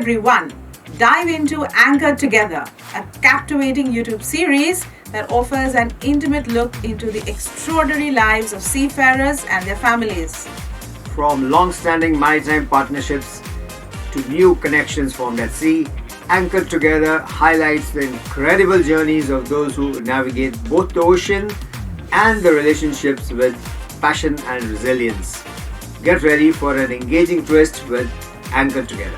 everyone. Dive into Anchor Together, a captivating YouTube series that offers an intimate look into the extraordinary lives of seafarers and their families. From long-standing maritime partnerships to new connections formed at sea, Anchored Together highlights the incredible journeys of those who navigate both the ocean and the relationships with passion and resilience. Get ready for an engaging twist with Anchored Together.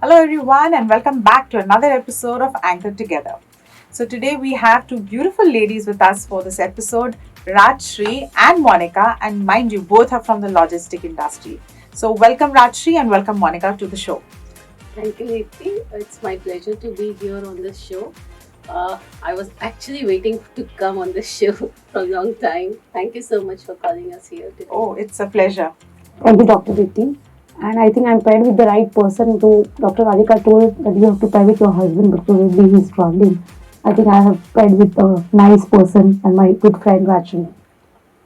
Hello, everyone, and welcome back to another episode of Anchored Together. So, today we have two beautiful ladies with us for this episode, Rajshri and Monica, and mind you, both are from the logistic industry. So, welcome Rajshri and welcome Monica to the show. Thank you, Ritti. It's my pleasure to be here on this show. I was actually waiting to come on this show for a long time. Thank you so much for calling us here today. Oh, it's a pleasure. Thank you, Dr. Ritti. And I think I'm paired with the right person. To Dr. Radhika told that you have to pair with your husband because he's traveling. I think I have paired with a nice person and my good friend Rachel.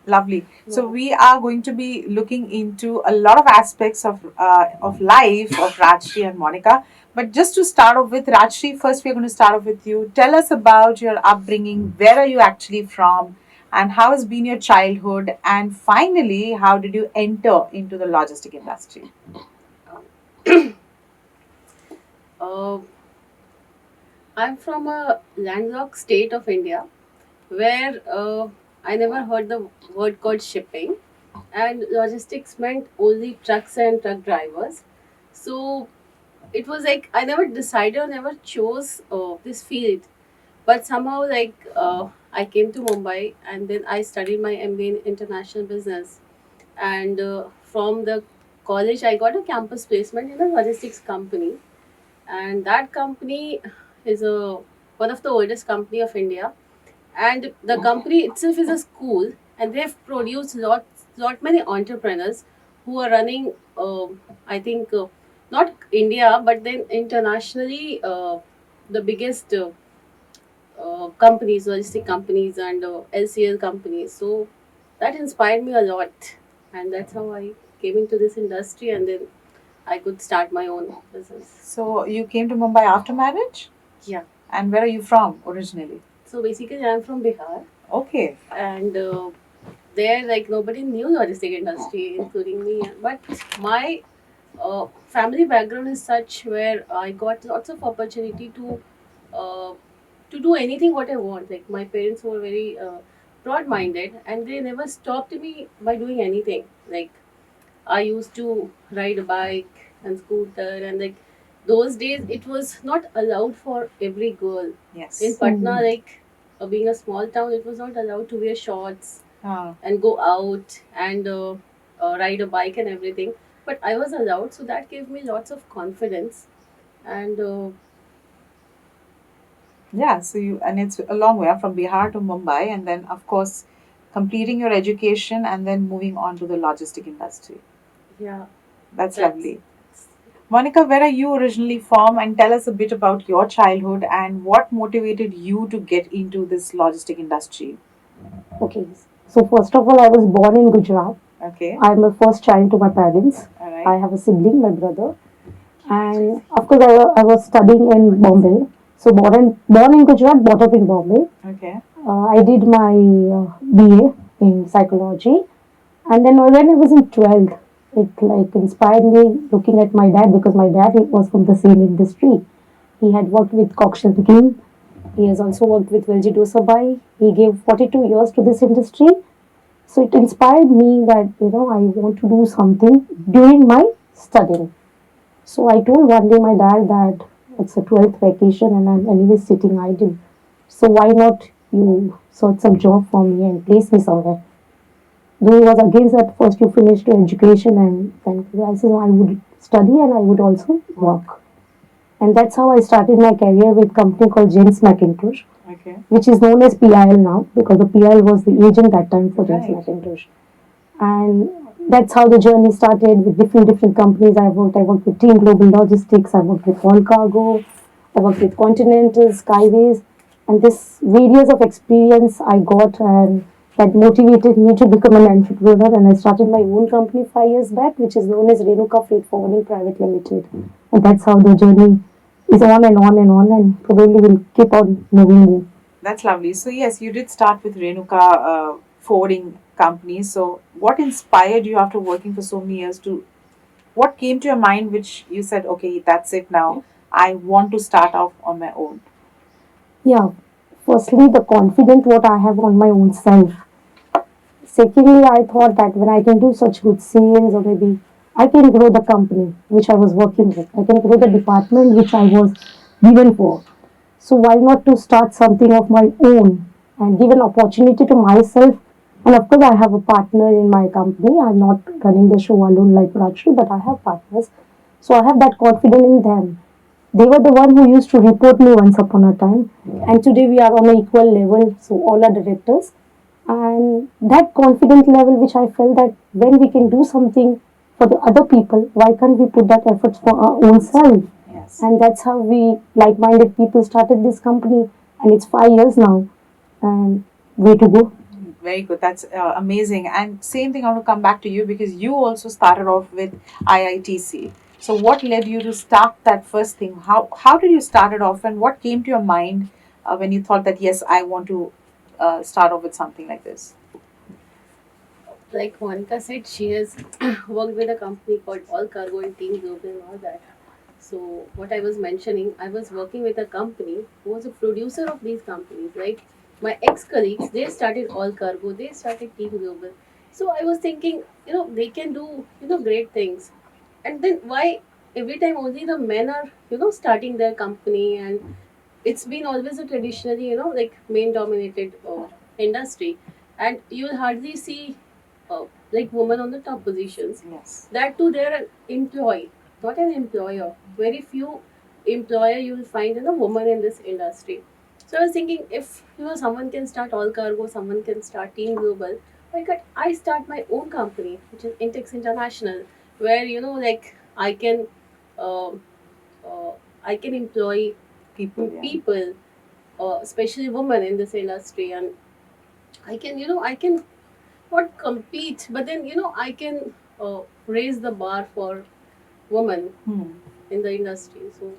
Lovely. So we are going to be looking into a lot of aspects of life of Rajshri and Monica. But just to start off with Rajshri, first we're going to start off with you. Tell us about your upbringing. Where are you actually from? And how has been your childhood? And finally, how did you enter into the logistic industry? I'm from a landlocked state of India where I never heard the word called shipping, and logistics meant only trucks and truck drivers. So it was like I never decided or never chose this field, but somehow I came to Mumbai and then I studied my MBA in international business, and from the college I got a campus placement in a logistics company, and that company is a one of the oldest company of India, and the company itself is a school, and they've produced lot many entrepreneurs who are running I think not India but then internationally the biggest companies, logistic companies, and LCL companies. So that inspired me a lot, and that's how I came into this industry, and then I could start my own business. So you came to Mumbai after marriage? Yeah. And where are you from originally? So basically, I'm from Bihar, Okay. and there like nobody knew logistic industry, including me. But my family background is such where I got lots of opportunity uh, to do anything what I want. Like my parents were very broad-minded, and they never stopped me by doing anything. Like I used to ride a bike and scooter, and like those days it was not allowed for every girl. Yes. In Patna, like being a small town, it was not allowed to wear shorts Ah. and go out and ride a bike and everything. But I was allowed, so that gave me lots of confidence. And Yeah, so it's a long way from Bihar to Mumbai, and then of course completing your education and then moving on to the logistic industry. yeah, That's that's lovely. Monica, where are you originally from? And tell us a bit about your childhood and what motivated you to get into this logistic industry. Okay. So first of all, I was born in Gujarat. Okay, I'm the first child to my parents. all I right. have a sibling, my brother. And of course, I was studying in Bombay. So born in Gujarat, brought up in Bombay. Okay. I did my BA in psychology, and then when I was in 12th, it like inspired me looking at my dad because my dad was from the same industry. He had worked with Cockshell King. He has also worked with Velji Dosabai. He gave 42 years to this industry. So it inspired me that I want to do something during my studying. So I told one day my dad that it's a 12th vacation and I'm anyway sitting idle. So why not you sort some job for me and place me somewhere? Though he was against that first you finish your education and then I said I would study and I would also work. And that's how I started my career with a company called James McIntosh, Okay. which is known as PIL now because the PIL was the agent that time for James Right. McIntosh. And that's how the journey started with different companies I worked. I worked with Team Global Logistics, I worked with All Cargo, I worked with Continental, Skyways, and this various of experience I got and that motivated me to become an entrepreneur and I started my own company 5 years back which is known as Renuka Freight Forwarding Private Limited. And that's how the journey is on and on and on and probably will keep on moving. That's lovely. So yes, you did start with Renuka forwarding company. So what inspired you after working for so many years to? What came to your mind which you said, okay, that's it now. I want to start off on my own. Yeah, firstly, the confidence what I have on my own self. Secondly, I thought that when I can do such good sales or maybe I can grow the company which I was working with. I can grow the department which I was given for. So why not to start something of my own and give an opportunity to myself? And of course, I have a partner in my company. I'm not running the show alone like Rajshri, but I have partners. So I have that confidence in them. They were the one who used to report me once upon a time, and today we are on an equal level. So all are directors, and that confident level, which I felt that when we can do something for the other people, why can't we put that effort for our own self? Yes. And that's how we like-minded people started this company, and it's 5 years now, and way to go. Very good. That's amazing. And same thing, I want to come back to you because you also started off with IITC. So what led you to start that first thing? How did you start it off, and what came to your mind when you thought that yes, I want to start off with something like this? Like Monica said, she has worked with a company called All Cargo and Team Global and all that. So what I was mentioning, I was working with a company who was a producer of these companies. Like my ex-colleagues, they started All Cargo, they started Team Global. So I was thinking, they can do, great things. And then why every time only the men are, starting their company, and it's been always a traditionally, like men dominated industry, and you'll hardly see like women on the top positions. Yes. That too, they're an employee, not an employer. Very few employer you will find in a woman in this industry. So I was thinking, if someone can start All Cargo, someone can start Team Global, why can't I start my own company, which is Intex International, where like uh, uh, I can employ People. Yeah. people, especially women in this industry, and I can not compete, but then I can raise the bar for women Hmm. in the industry. So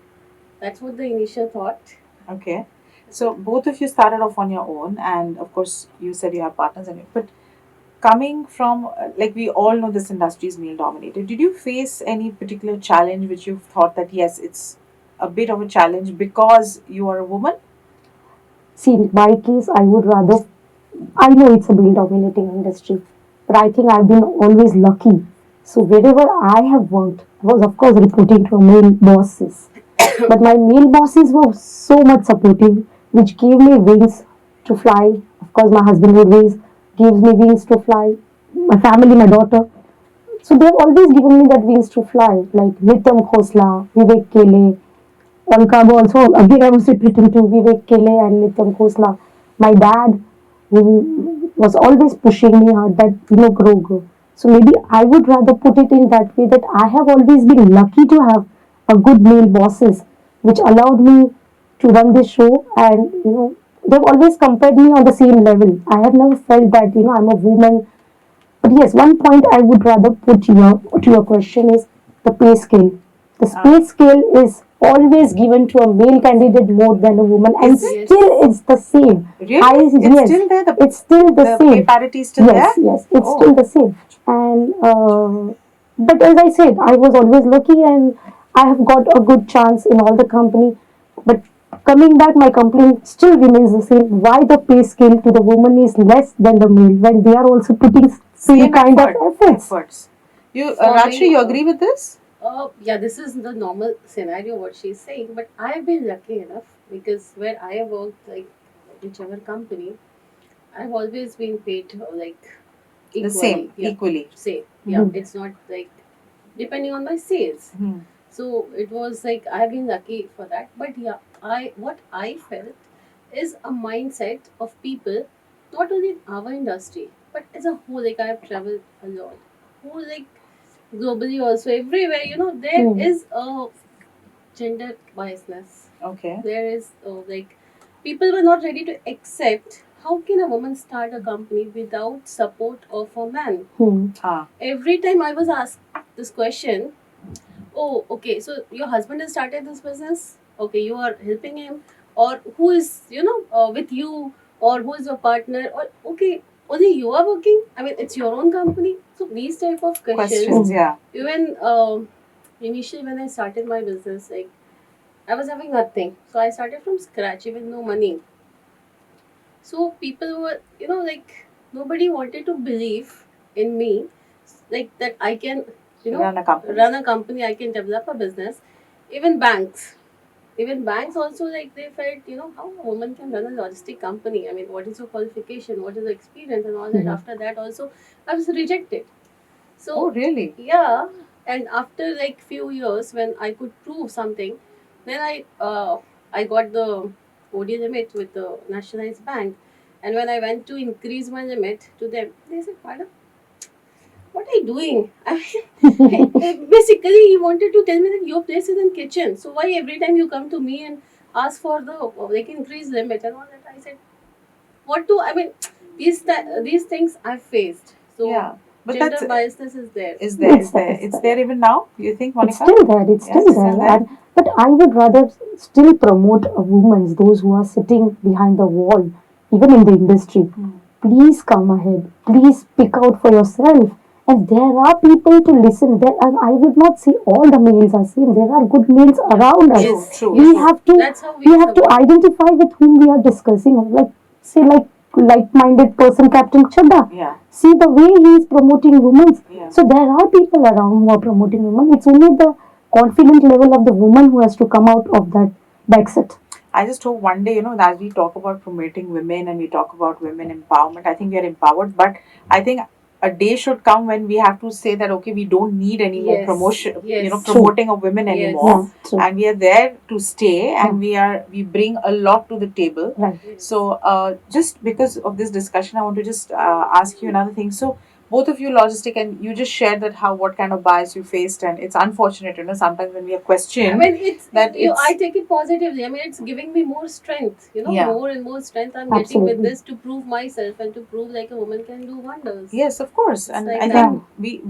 that's what the initial thought. Okay. So both of you started off on your own, and of course, you said you have partners in it. But coming from, like we all know, this industry is male dominated. Did you face any particular challenge which you thought that yes, it's a bit of a challenge because you are a woman? See, in my case, I would rather. I know it's a male dominating industry, but I think I've been always lucky. So wherever I have worked, I was of course reporting to male bosses, but my male bosses were so much supportive, which gave me wings to fly. Of course, my husband always gives me wings to fly. My family, my daughter. So they've always given me that wings to fly, like Nityam Khosla, Vivek Kele, on cargo also. Again, I was repeating to Vivek Kele and Nityam Khosla. My dad, who was always pushing me hard that, grow. So maybe I would rather put it in that way that I have always been lucky to have a good male bosses, which allowed me to run this show and, they've always compared me on the same level. I have never felt that, I'm a woman. But yes, one point I would rather put to your question is the pay scale. The pay scale is always given to a male candidate more than a woman, and Is it? still it's the same. Really? It's yes, still there. it's still the The same. pay parity is still Yes, there. yes, it's Oh. still the same. And but as I said, I was always lucky, and I have got a good chance in all the company. But coming back, my complaint still remains the same. Why the pay scale to the woman is less than the male when they are also putting same Same kind effort. of efforts? You, For Rajshri, me, you agree with this? Yeah, this is the normal scenario what she's saying, but I have been lucky enough because where I have worked, like whichever company, I've always been paid like The equally. same, Yeah, equally. same. Yeah, Mhm. it's not like depending on my sales. Hmm. So it was like I've been lucky for that. But yeah, I what I felt is a mindset of people, not only in our industry, but as a whole. Like I have traveled a lot, who like globally also everywhere. There Hmm. is a gender biasness. Okay. There is like people were not ready to accept. How can a woman start a company without support of a man? Hmm. Ah. Every time I was asked this question, oh, okay, so your husband has started this business. Okay, you are helping him, or who is with you, or who is your partner, or okay, only you are working. I mean, it's your own company. So these type of questions. Questions, yeah. Even initially when I started my business, like I was having nothing, so I started from scratch, even no money. So people were, like nobody wanted to believe in me, like that I can, Run a company. run a company, I can develop a business. Even banks also, like they felt, how a woman can run a logistic company. I mean, what is your qualification? What is the experience and all that? Mhm. After that, also I was rejected. So Oh, really? yeah, and after like few years, when I could prove something, then I got the OD limit with the nationalized bank, and when I went to increase my limit to them, they said, "Madam, what are you doing?" I mean, basically, he wanted to tell me that your place is in kitchen. So why every time you come to me and ask for the like increase limit and all that? I said, what do I mean? These things I've faced. So Yeah. But gender that's biasness is there. is there. It's Is there. there, It's it's there even now, you think, It's Monica? still there. It's Yes, still it's there. still there. But I would rather still promote a woman, those who are sitting behind the wall, even in the industry. Hmm. Please come ahead. Please speak out for yourself. And there are people to listen. There, and I would not say all the males are same. There are good males around us. True, true, We true. have to That's how we have to survive. identify with whom we are discussing. Like say like-minded person, Captain Chadda. Yeah. See the way he is promoting women. Yeah. So there are people around who are promoting women. It's only the confident level of the woman who has to come out of that backseat. I just hope one day, as we talk about promoting women and we talk about women empowerment, I think we are empowered. But I think a day should come when we have to say that, okay, we don't need any more Yes, promotion, yes. promoting of women Yes. anymore. Yeah, true. And we are there to stay, and we bring a lot to the table. Right. So, just because of this discussion, I want to just ask you another thing. So, both of you logistic, and you just shared that what kind of bias you faced, and it's unfortunate, sometimes when we are I questioned mean, it's that you. it's I take it positively. I mean, it's giving me more strength. Yeah. More and more strength I'm getting with Absolutely. this to prove myself and to prove like a woman can do wonders. yes, of course, and like I that. think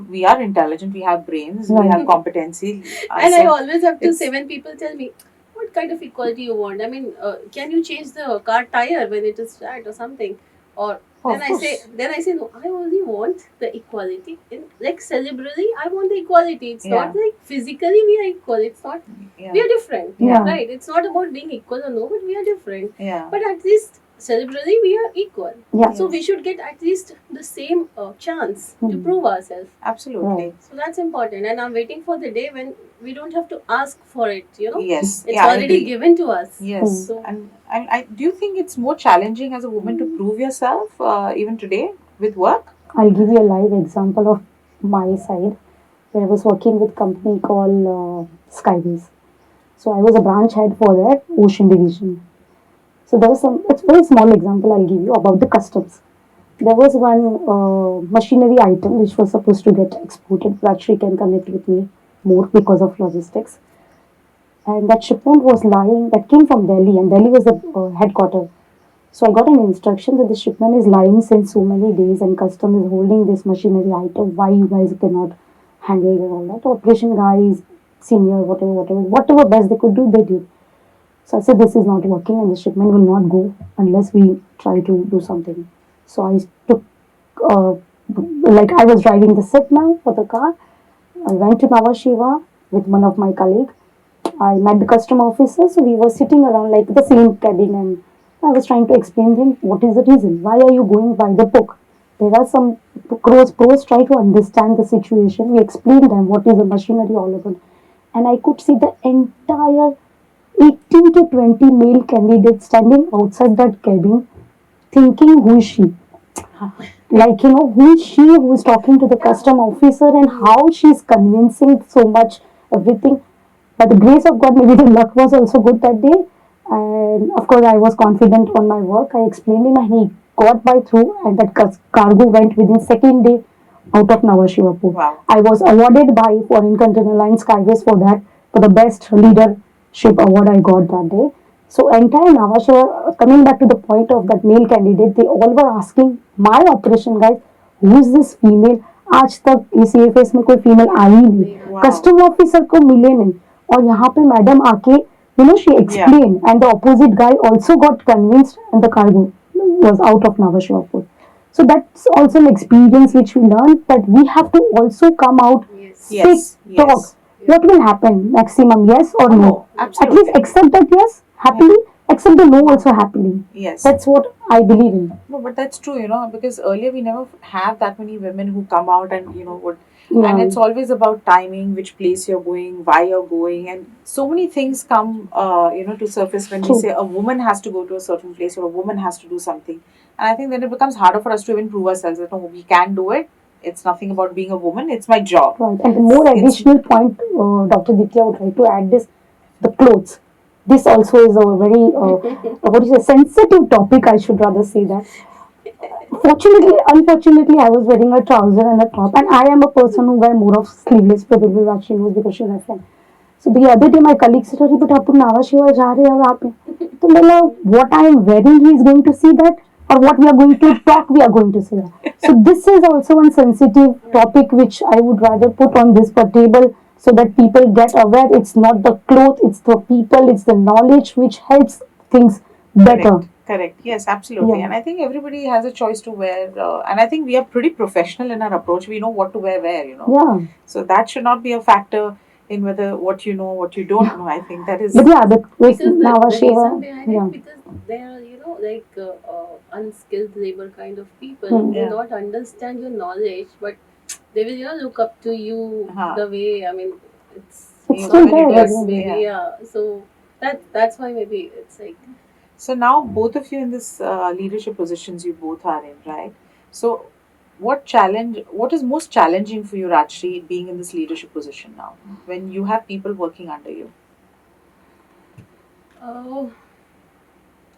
we are intelligent, we have brains, we Right. have competency. And I So always have to it's- say when people tell me, what kind of equality you want? I mean, can you change the car tire when it is flat or something? Or Oh, then of I say, course. no. I only want the equality. In like cerebrally, I want the equality. It's not Yeah. like physically we are equal. It's not. Yeah. We are different. Yeah. Right. It's not about being equal or no, but we are different. Yeah. But at least cerebrally we are equal. Yeah. So we should get at least the same chance to Hmm. prove ourselves. Absolutely. Right. So that's important, and I'm waiting for the day when we don't have to ask for it. Yes. It's Yeah, I already agree. given to us. Yes. So And I do you think it's more challenging as a woman to prove yourself even today with work? I'll give you a live example of my side where I was working with a company called Skyways. So I was a branch head for that ocean division. So there was it's a very small example I'll give you about the customs. There was one machinery item which was supposed to get exported. Rajshri can connect with me more because of logistics. And that shipment was lying, that came from Delhi, and Delhi was the headquarter. So I got an instruction that the shipment is lying since so many days, and custom is holding this machinery item. Why you guys cannot handle it and all that? Operation guys senior, whatever best they could do, they did. So I said, this is not working and the shipment will not go unless we try to do something. So I took, uh, like I was driving the sit now for the car. I went to Nava Shiva with one of my colleagues. I met the customer officer, so we were sitting around like the same cabin, and I was trying to explain to him what is the reason. Why are you going by the book? There are some pros try to understand the situation. We explained them what is the machinery all about, and I could see the entire 18 to 20 male candidates standing outside that cabin, thinking who is she? Like, who is she who is talking to the custom officer and how she is convincing so much everything. By the grace of God, maybe the luck was also good that day. And of course, I was confident on my work. I explained him and he got by through, and that cargo went within second day out of Nava Shivapur. Wow. I was awarded by Foreign Container Line Skyways for that, for the best leadership award I got that day. So entire Nava Shiva, coming back to the point of that male candidate, they all were asking my operation guys, who is this female? आज तक इस एयरफेस में कोई female I नहीं, Wow. Custom officer को मिले नहीं, और यहाँ पे मैडम आके she explained, and the opposite guy also got convinced, and the cargo was out of Nava Shivapur. So that's also an experience which we learned, that we have to also come out, Yes. Yes, speak, talk. yes. What will happen? Maximum yes or no. No, At absolutely. least accept that yes happily, accept the no also happily. Yes. That's what I believe in. No, but that's true, because earlier we never have that many women who come out and, would. Yeah. And it's always about timing, which place you're going, why you're going, and so many things come, to surface when we True. say a woman has to go to a certain place or a woman has to do something. And I think then it becomes harder for us to even prove ourselves that, no, we can do it. It's nothing about being a woman, it's my job. Right. And the more It's- additional point, Dr. Ditya would like to add this, the clothes. This also is a very, what is a sensitive topic, I should rather say that. Unfortunately, I was wearing a trouser and a top, and I am a person who wear more of sleeveless, probably that she knows because she's my friend. So the other day, my colleague said, "अरे but आप नावा शिवा जा रहे हो आप?" तो बोला, what I am wearing, he is going to see that, or what we are going to talk, we are going to see that. So this is also one sensitive topic which I would rather put on this table, so that people get aware. It's not the cloth, it's the people, it's the knowledge which helps things better. Correct. Yes, absolutely. Yeah. And I think everybody has a choice to wear. And I think we are pretty professional in our approach. We know what to wear where. Yeah. So that should not be a factor in whether what you know, what you don't know. I think that is. But yeah, with Because the Nava Shiva, reason behind yeah. it, because they are, like unskilled labor kind of people. Hmm. They Yeah. not understand your knowledge, but they will, look up to you Uh-huh. the way. I mean, it's It's not still very there, good, isn't it? maybe, yeah. So that's why maybe it's like. So now both of you in this leadership positions you both are in, right? So what is most challenging for you, Rajshri, being in this leadership position now, when you have people working under you? Oh,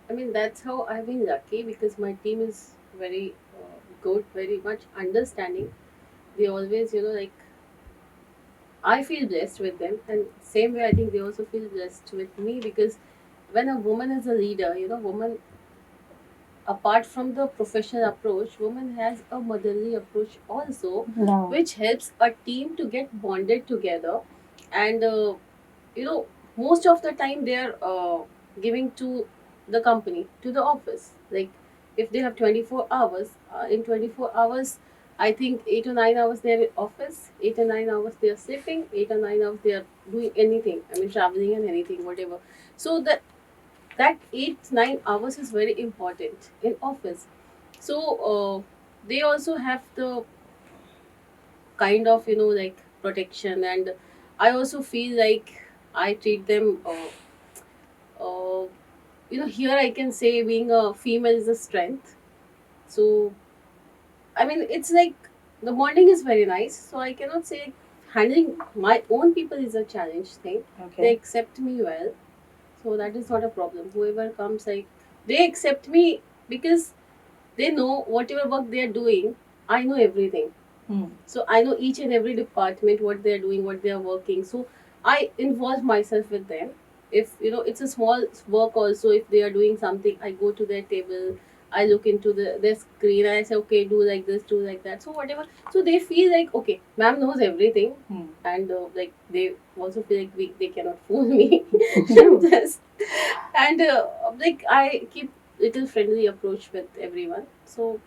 I mean, that's how I've been lucky because my team is very good, very much understanding. They always, like, I feel blessed with them, and same way I think they also feel blessed with me because when a woman is a leader, woman apart from the professional approach, woman has a motherly approach also, Yeah. which helps a team to get bonded together, and most of the time they are giving to the company, to the office. Like if they have 24 hours, in 24 hours I think 8 or 9 hours they're in office, 8 or 9 hours they are sleeping, 8 or 9 hours they are doing anything, I mean traveling and anything, whatever. So that 8 9 hours is very important in office. So they also have the kind of like protection, and I also feel like I treat them here I can say being a female is a strength. So I mean it's like the bonding is very nice, so I cannot say handling my own people is a challenge thing. They Okay. accept me well, so that is not a problem. Whoever comes, like, they accept me because they know whatever work they are doing, I know everything. Hmm. So I know each and every department, what they are doing, what they are working. So I involve myself with them. If it's a small work also, if they are doing something, I go to their table, I look into their screen and I say, okay, do like this, do like that. So whatever. So they feel like, okay, ma'am knows everything, Hmm. and like they also feel like they cannot fool me. True. Just, and like I keep little friendly approach with everyone. So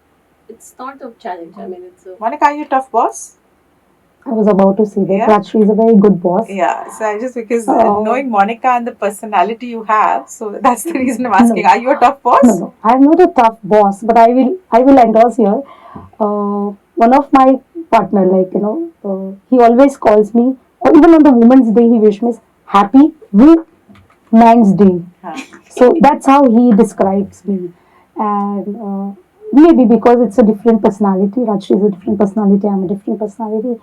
it's not a challenge. I mean, it's a Monica, are you a tough boss? I was about to say that Yeah. Rajshri is a very good boss. Yeah, so I just because Oh. knowing Monica and the personality you have, so that's the reason I'm asking. No. Are you a tough boss? No, I'm not a tough boss, but I will endorse here. One of my partner, like he always calls me, or even on the Women's Day, he wishes me Happy Women's Day. Huh. So that's how he describes me, and maybe because it's a different personality. Rajshri is a different personality. I'm a different personality.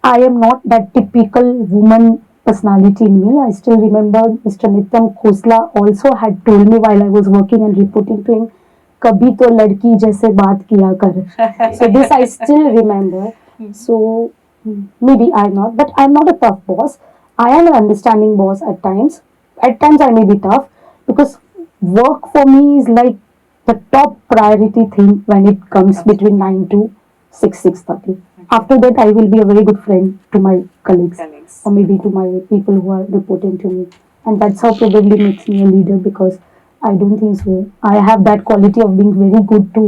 I am not that typical woman personality in me. I still remember Mr. Nityam Khosla also had told me while I was working and reporting to him, कभी तो लड़की जैसे बात किया कर. So this I still remember. So maybe I'm not, but I'm not a tough boss. I am an understanding boss at times. At times I may be tough because work for me is like the top priority thing when it comes between 9 to 6:30. After that, I will be a very good friend to my colleagues Colleagues. or maybe to my people who are reporting to me. And that's how probably makes me a leader because I don't think so. I have that quality of being very good to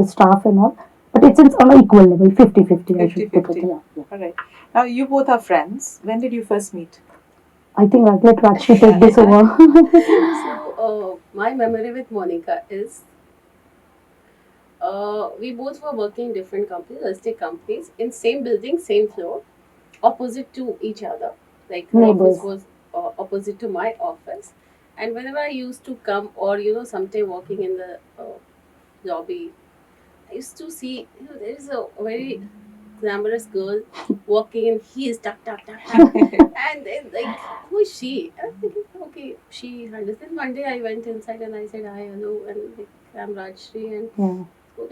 the staff and all. But it's on an equal level, 50-50, I should put it. 50-50. Yeah. All right. Now you both are friends. When did you first meet? I think I'll let Rajshri take this over. So my memory with Monica is we both were working in different companies, logistic companies, in same building, same floor, opposite to each other. Like her Neighbors. office was opposite to my office, and whenever I used to come, or sometime walking in the lobby, I used to see there is a very glamorous girl walking in heels, tuck tuck tuck tuck, and then like who is she? And I'm thinking, okay, she handles. Then one day I went inside and I said hi, hello, and like I'm Rajshri, and Yeah.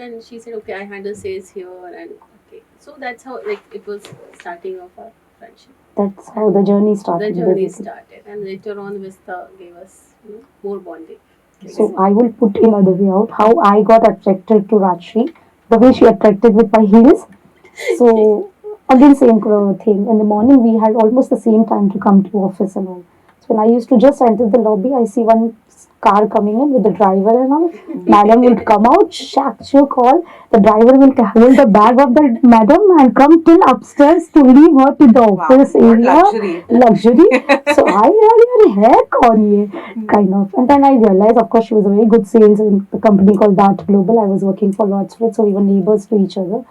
and she said, okay, I handle sales here, and okay, so that's how like it was starting of our friendship. That's how the journey started. The journey basically. started, and later on, Vista gave us more bonding. So I will put in other way out how I got attracted to Rajshri, the way she attracted with my heels. So again, same thing. In the morning, we had almost the same time to come to office and all. So when I used to just enter the lobby, I see one car coming in with the driver and all. Madam will come out, she'll call. The driver will hold the bag of the madam and come till upstairs to leave her to the office Wow, what area. luxury. Luxury. So I really heck on ye, kind of. And then I realized, of course, she was a very good sales in a company called Dart Global. I was working for Lord's Fred, so we were neighbors to each other.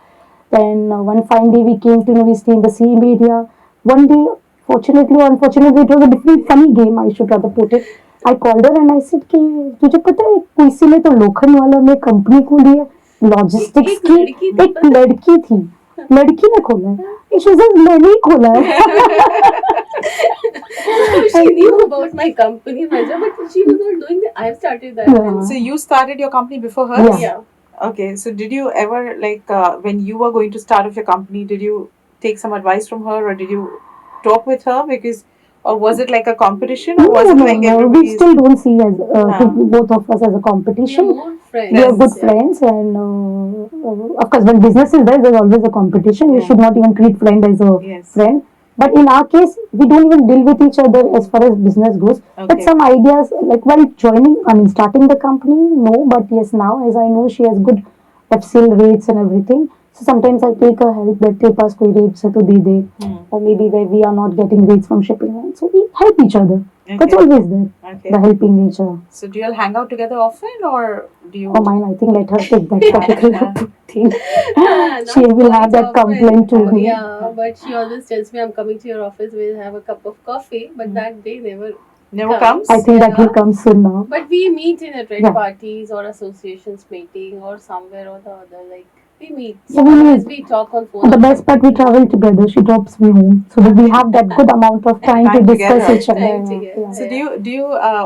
Then one fine day we came to know we stay in the same area. One day, fortunately or unfortunately, it was a different funny game. I should rather put it. I called her and I said कि तुझे पता है किसी ने तो लोखंड वाला में कंपनी खोली है लॉजिस्टिक्स की एक लड़की थी लड़की ने खोला है she says मैंने ही खोला है So she knew about my company, Maja, but she was not doing that. I started that. Yeah. So you started your company before hers? Yeah. Okay. So did you ever like when you were going to start off your company, did you take some advice from her or did you talk with her because or was it like a competition or was it like We everybody's still don't see as Yeah. both of us as a We are competition. more friends. We are good Yeah. friends, and of course, when business is there, there's always a competition. You Yeah. should not even treat friend as a Yes. friend. But in our case, we don't even deal with each other as far as business goes. But Okay. some ideas, like while joining, I mean, starting the company, no. But yes, now as I know, she has good FCL rates and everything. So sometimes I take her help that तेरे पास कोई rates है तो दे दे, or maybe where we are not getting rates from shipping line. So we help each other. That's Okay. always there. Okay. The helping nature. So do you all hang out together often or do you Oh mine, I think let her take that particular thing. Not She will have quite that often. complaint to me. Yeah, but she always tells me I'm coming to your office. We'll have a cup of coffee. But that day never. never comes? I think that Yeah. will come soon now. But we meet in a trade Yeah. parties or associations meeting or somewhere or the other. Like we meet. Yeah, we Otherwise meet. we talk on phone. And the or best part, we something. travel together. She drops me home, so that we have that good amount of time to Time discuss together. each other. Time together. Yeah. So do you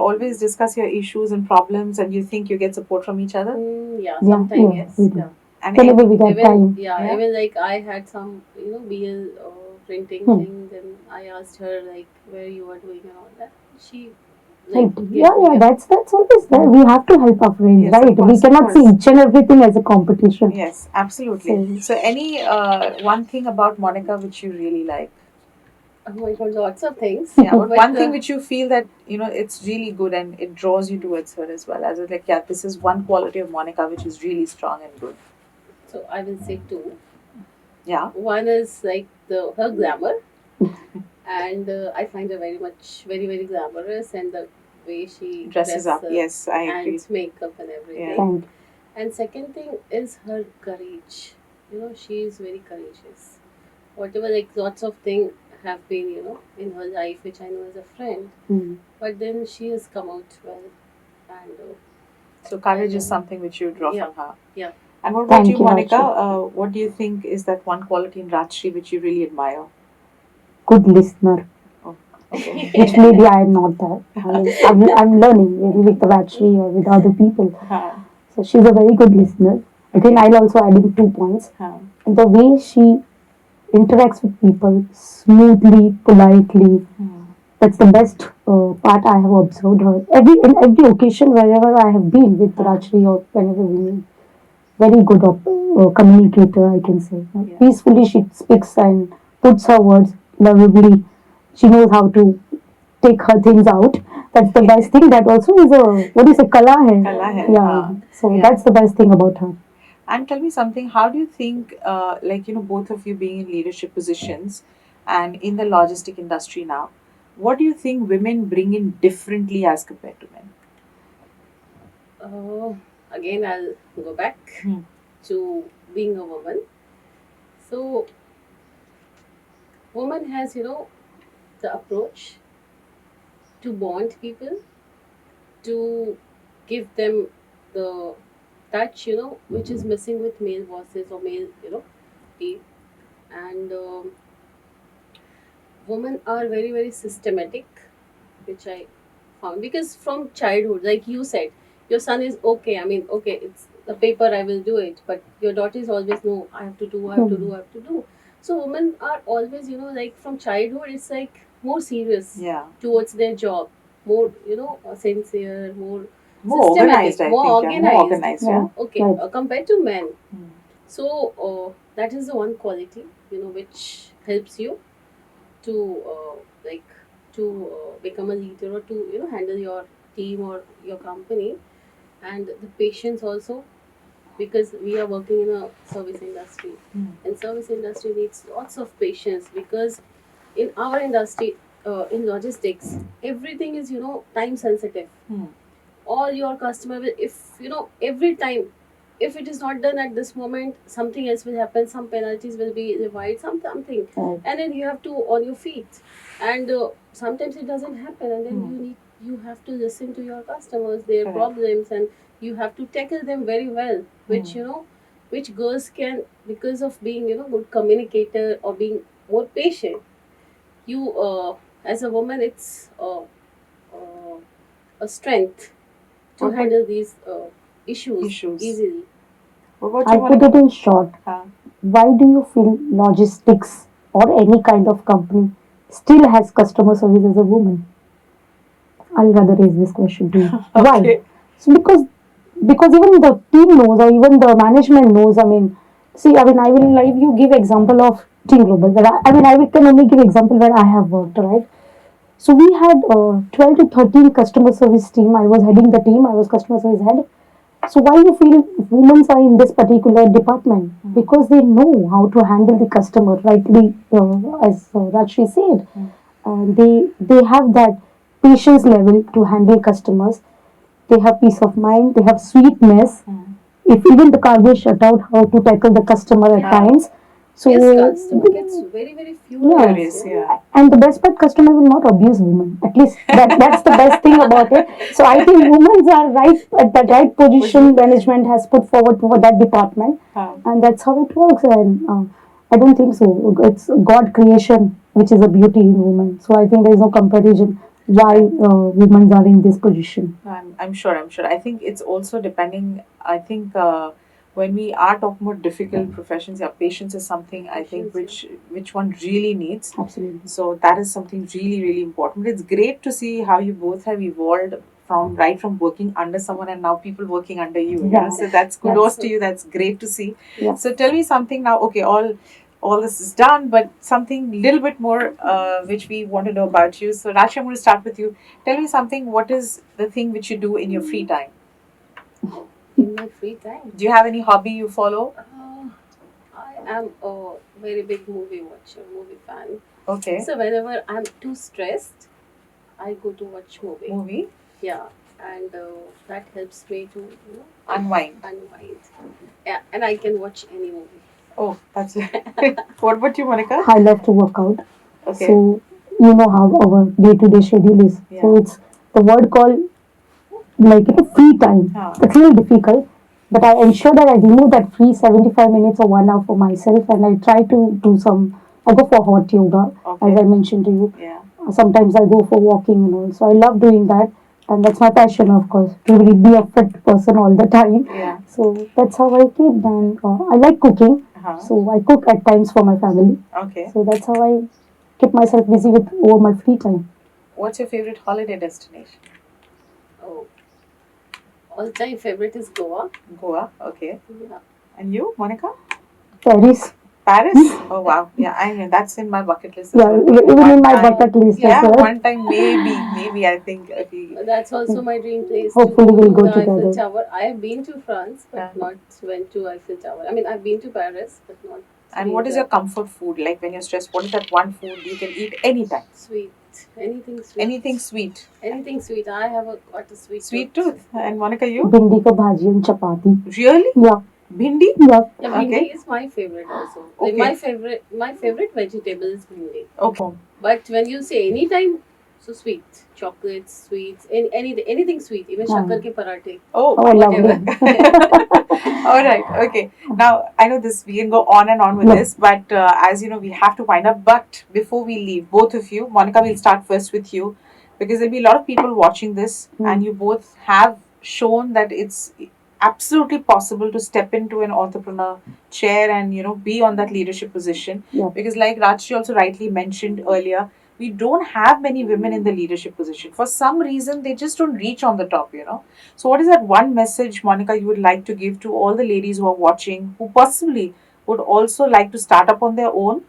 always discuss your issues and problems and you think you get support from each other? Yeah, Yeah, sometimes yeah, yes. we do. Yeah. And Whenever we get Even time. Yeah. even like I had some BL printing Hmm. thing. Then I asked her like where you are doing and all that. She Help. give- Yeah, that's always there. We have to help our friends, Yes, of right? course, We of cannot see course. each and everything as a competition. Yes, absolutely. So, any one thing about Monica which you really like? Oh my god, lots of things. Yeah, but But one thing which you feel that it's really good and it draws you towards her as well. As like, yeah, this is one quality of Monica which is really strong and good. so I will say two. Yeah. One is like her glamour, and I find her very glamorous, and the way she Dresses up. Yes, I agree. and makeup and everything. Yeah. Thank you. And second thing is her courage. She is very courageous. Whatever, like lots of things have been, in her life, which I know as a friend, Mm. but then she has come out well, and So courage is something which you draw Yeah. from her. Yeah. And what about Thank you, you, Monica? Rachel. What do you think is that one quality in Rajshri which you really admire? Good listener. Okay. Which maybe I am not that. I'm learning maybe with the battery or with other people. Huh, So she's a very good listener. I think I'll also add in 2 points. huh. And the way she interacts with people smoothly, politely. Hmm. That's the best part I have observed her. In every occasion wherever I have been with Rajshri or whenever we meet, very good communicator, I can say. Yeah. Peacefully she speaks and puts her words lovably. She knows how to take her things out. That's the best thing. That also is a what do you say, kala hai. Kala hai, Yeah. हाँ. So Yeah. that's the best thing about her. And tell me something, how do you think, both of you being in leadership positions and in the logistic industry now, what do you think women bring in differently as compared to men? again I'll go back Hmm. to being a woman. So, woman has the approach to bond people, to give them the touch, which is missing with male bosses or male, team. And women are very systematic, which I found, because from childhood, like you said, your son is okay. I mean, okay, it's the paper, I will do it, but your daughter is always no, I have to do, I have to do, I have to do. So women are always, like from childhood, it's like more serious Yeah. towards their job, more sincere, more More systematic, organized, I more think. Yeah. organized. More organized, yeah. Yeah. Okay, Right. compared to men. Hmm. So that is the one quality which helps you to like become a leader, or to handle your team or your company. And the patience also, because we are working in a service industry, Hmm. and service industry needs lots of patience, because in our industry, in logistics, everything is time sensitive. Hmm. All your customer will, if every time, if it is not done at this moment, something else will happen, some penalties will be revised, something, Right. and then you have to on your feet. And sometimes it doesn't happen, and then Hmm. you have to listen to your customers, their Correct. problems, and you have to tackle them very well, which which girls can, because of being good communicator or being more patient. You as a woman, it's uh, a strength to Okay. handle these issues Issues. easily. What about I'll you, put it Monica? in short. Huh. Why do you feel logistics or any kind of company still has customer service as a woman? I'll rather raise this question to you. Why? Okay. So because even the team knows or even the management knows. I mean, see, I mean, I will like you give example of Team Global. Where can only give example where I have worked, right? So we had 12 to 13 customer service team. I was heading the team. I was customer service head. So why you feel women are in this particular department? Because they know how to handle the customer rightly, as Rajshri said. They have that patience level to handle customers. They have peace of mind. They have sweetness. Hmm. If even the cargo is shut out, how to tackle the customer at times. So Yes, customer gets very Furious, furious. yeah. and the best part, customer will not abuse women. At least that's the best thing about it. So I think women are right at the right position. Management has put forward for that department, Huh. and that's how it works. And I don't think so. It's God creation, which is a beauty in women. So I think there is no comparison why women are in this position. I'm sure. I think it's also depending. I think when we are talking about difficult professions, yeah, patience is something I think which one really needs. Absolutely. So that is something really, really important. It's great to see how you both have evolved from working under someone and now people working under you. You know? Yeah. So that's kudos to you. That's great to see. Yeah. So tell me something now. Okay, all this is done, but something little bit more which we want to know about you. So Rashi, I'm going to start with you. Tell me something. What is the thing which you do in your free time? In my free time, Do you have any hobby you follow? I am a very big movie watcher, movie fan. Okay. So whenever I'm too stressed, I go to watch movie. Yeah, and that helps me to Unwind. unwind. Yeah, and I can watch any movie. Oh, that's it. What about you, Monica? I love to work out. Okay. So you know how our day-to-day schedule is. Yeah. So it's the word called like free time. Huh. It's really difficult, but I ensure that I remove that free 75 minutes or 1 hour for myself, and I try to do some. I go for hot yoga, Okay. as I mentioned to you. Yeah. Sometimes I go for walking and all. So I love doing that, and that's my passion, of course, to really be a fit person all the time. Yeah. So that's how I keep. And I like cooking, Uh-huh. so I cook at times for my family. Okay. So that's how I keep myself busy with all my free time. What's your favorite holiday destination? Oh, all-time favorite is Goa. Goa. Okay. Yeah. And you, Monica? Paris, Paris? Oh wow. Yeah, I mean that's in my bucket list as yeah, well. even One in my time- bucket list Yeah, as well. one time maybe I think That's also my dream place. Hopefully to we'll go the Eiffel together. Tower. I have been to France, but Yeah. not went to Eiffel Tower. I mean, I've been to Paris, but not. And been what is there. your comfort food? Like when you're stressed, what is that one food you can eat anytime? Sweet? Anything sweet. Anything sweet. Anything sweet. I have got a sweet. Sweet tooth. And Monica, you? Bindi ka bhaji and chapati. Really? Yeah, Bhindi? yeah. Yeah, bhindi Okay. is my favorite also. Okay. My favorite vegetable is bhindi. Okay. But when you say anytime, so sweet, chocolates, sweets, anything sweet, even Yeah. shakkar ke parathe. Oh, Oh, Whatever. lovely. all right. Okay. Now, I know this, we can go on and on with Yeah. this, but as you know, we have to wind up. But before we leave, both of you, Monica, we'll start first with you because there'll be a lot of people watching this, Mm. and you both have shown that it's absolutely possible to step into an entrepreneur chair and be on that leadership position. Yeah. Because, like Rajshi also rightly mentioned earlier, we don't have many women in the leadership position. For some reason, they just don't reach on the top. So, what is that one message, Monica, you would like to give to all the ladies who are watching, who possibly would also like to start up on their own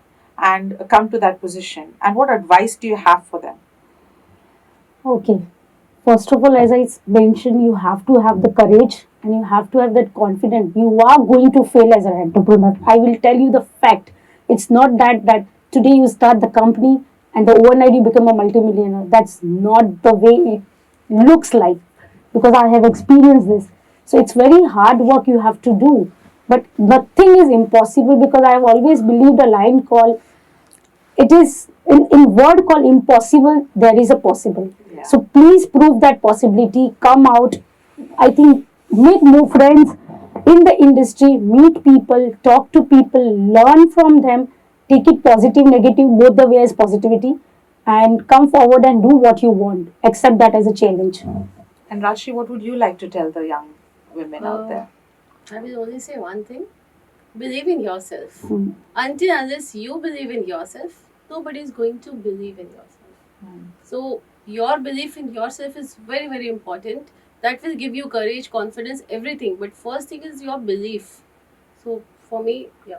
and come to that position? And what advice do you have for them? Okay. First of all, as I mentioned, you have to have the courage and you have to have that confidence. You are going to fail as an entrepreneur. I will tell you the fact. It's not that today you start the company and the overnight you become a multimillionaire. That's not the way it looks like, because I have experienced this. So it's very hard work you have to do. But nothing is impossible, because I have always believed a line called, it is in word called impossible, there is a possible. Yeah. So please prove that possibility, come out. I think make more friends in the industry, meet people, talk to people, learn from them, take it positive, negative, both the ways positivity, and come forward and do what you want. Accept that as a challenge. And Rashi, what would you like to tell the young women out there? I will only say one thing: believe in yourself. Mm. Until unless you believe in yourself, nobody is going to believe in yourself. So your belief in yourself is very, very important. That will give you courage, confidence, everything. But first thing is your belief. So for me, yeah,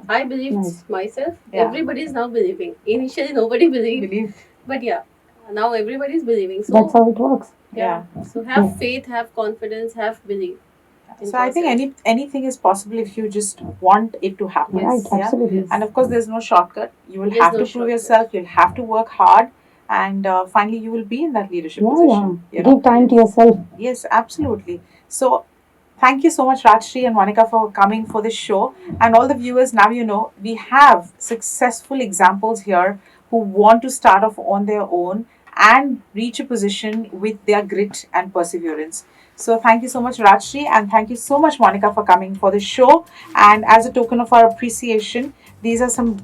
I believed Nice. myself. Yeah. Everybody is now believing. Initially, nobody believed, Believe. but yeah, now everybody is believing. So That's how it works. yeah, so have faith, have confidence, have belief. in So I think yourself. anything is possible if you just want it to happen. Yes. Right, absolutely. And of course, there's no shortcut. You will There's have no to prove shortcut. yourself. You'll have to work hard, and finally, you will be in that leadership Yeah, position. yeah. Give time to yourself. Yes, absolutely. So, thank you so much, Rajshri and Monica, for coming for this show. And all the viewers, now you know, we have successful examples here who want to start off on their own and reach a position with their grit and perseverance. So, thank you so much, Rajshri, and thank you so much, Monica, for coming for the show. And as a token of our appreciation, these are some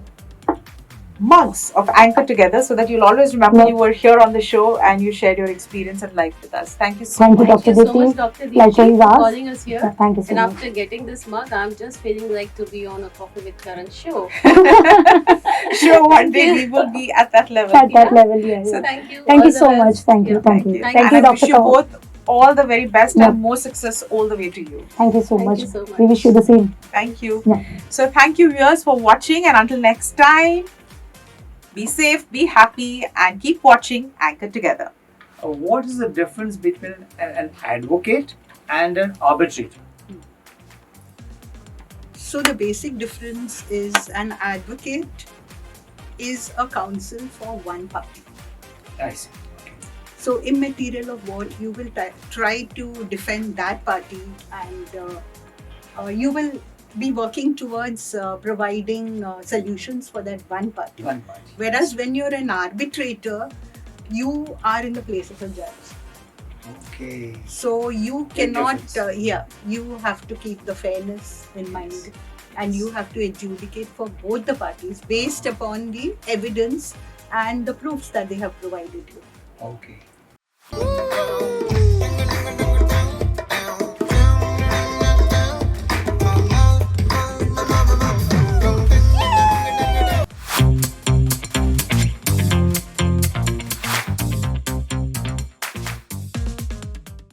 mugs of Anchor Together so that you'll always remember Yeah. you were here on the show and you shared your experience and life with us. Thank you so Thank you, much. Thank you Dr. so much, Diti. Dr. Deepti, Likewise for ours. calling us here. Thank you so And much. after getting this mug, I'm just feeling like to be on a Coffee with Karan show. Sure, one day we will be at that level. At that Yeah. level, yeah. So yeah. Thank you. Thank all you the so best. much. Thank you. Yeah. Thank you. Thank Thank and you, I wish Dr. you Kaur. both all the very best Yeah. and more success all the way to you. Thank you so Thank much. you so much. We wish you the same. Thank you. Yeah. So thank you viewers for watching, and until next time, be safe, be happy, and keep watching Anchor Together. What is the difference between an advocate and an arbitrator? So the basic difference is an advocate is a counsel for one party. I see. So immaterial of what you will try to defend that party, and you will be working towards providing solutions for that one party. One party. Whereas when you're an arbitrator, you are in the place of a judge. Okay. So you Big cannot, difference. you have to keep the fairness in mind, and you have to adjudicate for both the parties based upon the evidence and the proofs that they have provided you. Okay.